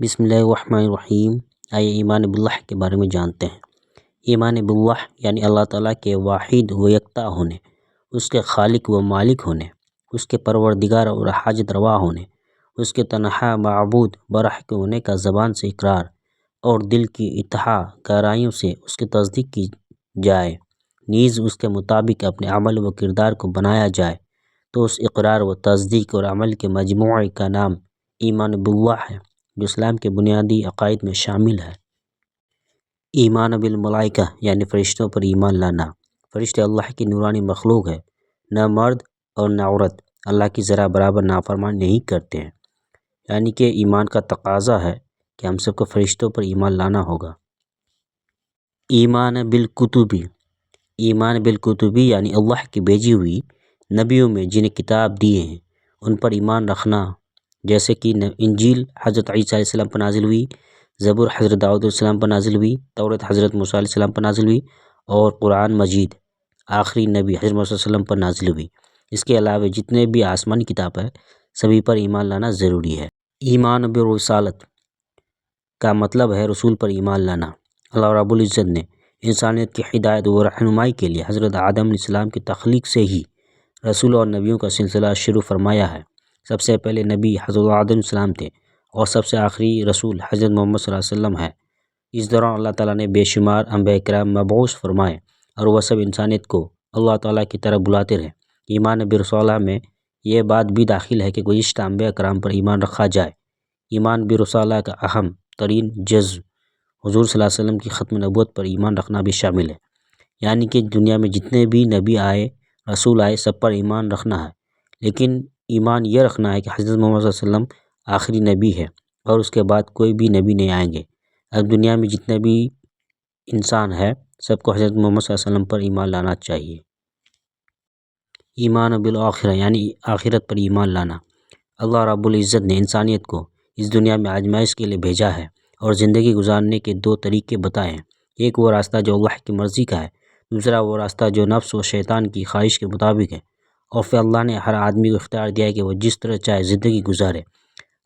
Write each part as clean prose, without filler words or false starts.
بسم اللہ الرحمن الرحیم۔ آئیے ایمان باللہ کے بارے میں جانتے ہیں۔ ایمان باللہ یعنی اللہ تعالیٰ کے واحد و یکتا ہونے، اس کے خالق و مالک ہونے، اس کے پروردگار اور حاجت روا ہونے، اس کے تنہا معبود برحق ہونے کا زبان سے اقرار اور دل کی اتحا گہرائیوں سے اس کی تصدیق کی جائے، نیز اس کے مطابق اپنے عمل و کردار کو بنایا جائے تو اس اقرار و تصدیق اور عمل کے مجموعے کا نام ایمان باللہ ہے، جو اسلام کے بنیادی عقائد میں شامل ہے۔ ایمان بالملائکہ یعنی فرشتوں پر ایمان لانا۔ فرشتے اللہ کی نورانی مخلوق ہے، نہ مرد اور نہ عورت اللہ کی ذرا برابر نافرمانی نہیں کرتے ہیں، یعنی کہ ایمان کا تقاضا ہے کہ ہم سب کو فرشتوں پر ایمان لانا ہوگا۔ ایمان بالکتبی۔ ایمان بالکتبی یعنی اللہ کی بھیجی ہوئی نبیوں میں جنہیں کتاب دیے ہیں ان پر ایمان رکھنا، جیسے کہ انجیل حضرت عیسیٰ علیہ السلام پر نازل ہوئی، زبور حضرت داؤد علیہ السلام پر نازل ہوئی، توریت حضرت موسیٰ علیہ السلام پر نازل ہوئی اور قرآن مجید آخری نبی حضرت محمد صلی اللہ علیہ وسلم پر نازل ہوئی۔ اس کے علاوہ جتنے بھی آسمانی کتاب ہے سبھی پر ایمان لانا ضروری ہے۔ ایمان بالرسالت کا مطلب ہے رسول پر ایمان لانا۔ اللہ رب العزت نے انسانیت کی ہدایت و رہنمائی کے لیے حضرت آدم علیہ السلام کی تخلیق سے ہی رسول اور نبیوں کا سلسلہ شروع فرمایا ہے۔ سب سے پہلے نبی حضرت آدم علیہ السلام تھے اور سب سے آخری رسول حضرت محمد صلی اللہ علیہ وسلم ہے۔ اس دوران اللہ تعالیٰ نے بے شمار انبیاء کرام مبعوث فرمائے اور وہ سب انسانیت کو اللہ تعالیٰ کی طرف بلاتے رہے۔ ایمان بالرسالہ میں یہ بات بھی داخل ہے کہ گزشتہ انبیاء کرام پر ایمان رکھا جائے۔ ایمان بالرسالہ کا اہم ترین جزو حضور صلی اللہ علیہ وسلم کی ختم نبوت پر ایمان رکھنا بھی شامل ہے، یعنی کہ دنیا میں جتنے بھی نبی آئے رسول آئے سب پر ایمان رکھنا ہے، لیکن ایمان یہ رکھنا ہے کہ حضرت محمد صلی اللہ علیہ وسلم آخری نبی ہے اور اس کے بعد کوئی بھی نبی نہیں آئیں گے۔ اب دنیا میں جتنے بھی انسان ہے سب کو حضرت محمد صلی اللہ علیہ وسلم پر ایمان لانا چاہیے۔ ایمان بالآخرہ یعنی آخرت پر ایمان لانا۔ اللہ رب العزت نے انسانیت کو اس دنیا میں آزمائش کے لیے بھیجا ہے اور زندگی گزارنے کے دو طریقے بتائے ہیں۔ ایک وہ راستہ جو اللہ کی مرضی کا ہے، دوسرا وہ راستہ جو نفس و شیطان کی خواہش کے مطابق ہے، اور پھر اللہ نے ہر آدمی کو اختیار دیا ہے کہ وہ جس طرح چاہے زندگی گزارے۔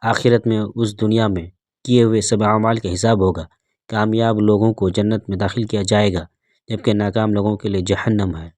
آخرت میں اس دنیا میں کیے ہوئے سب اعمال کا حساب ہوگا۔ کامیاب لوگوں کو جنت میں داخل کیا جائے گا جبکہ ناکام لوگوں کے لیے جہنم ہے۔